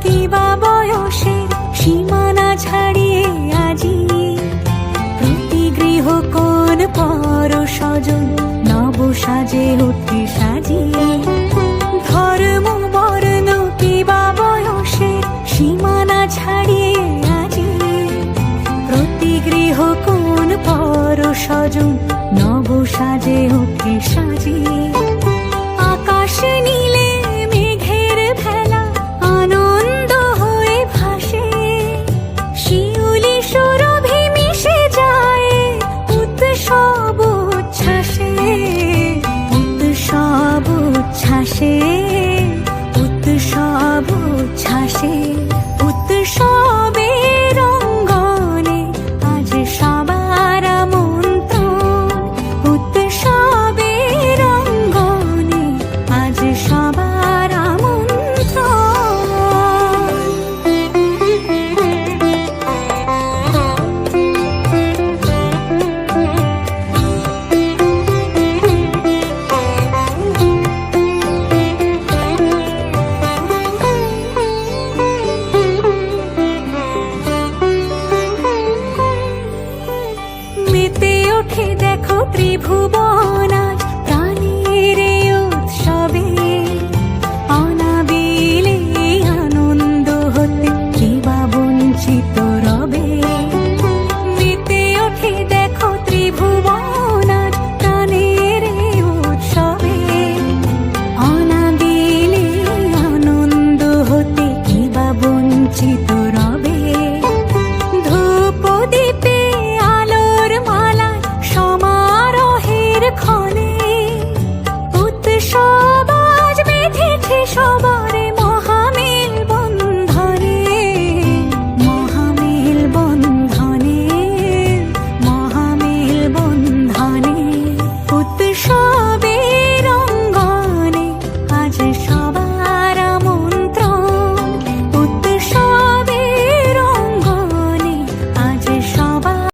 কিবা বয়সের সীমানা ছাড়িয়ে আজি প্রতি গৃহ কোন পর স্বজন নব সাজে উঠে সাজিয়ে। ধর্ম বর্ণ কিবা বয়সের সীমানা ছাড়িয়ে আজি প্রতি গৃহ কোন পর স্বজন নব সাজে উঠে সাজিয়ে। আকাশ নীলে মেঘের ভেলা আনন্দ হয়ে ভাসে, শিউলি সুরভি মিশে যায় উৎসব উচ্ছ্বাসে, উৎসব উচ্ছ্বাসে।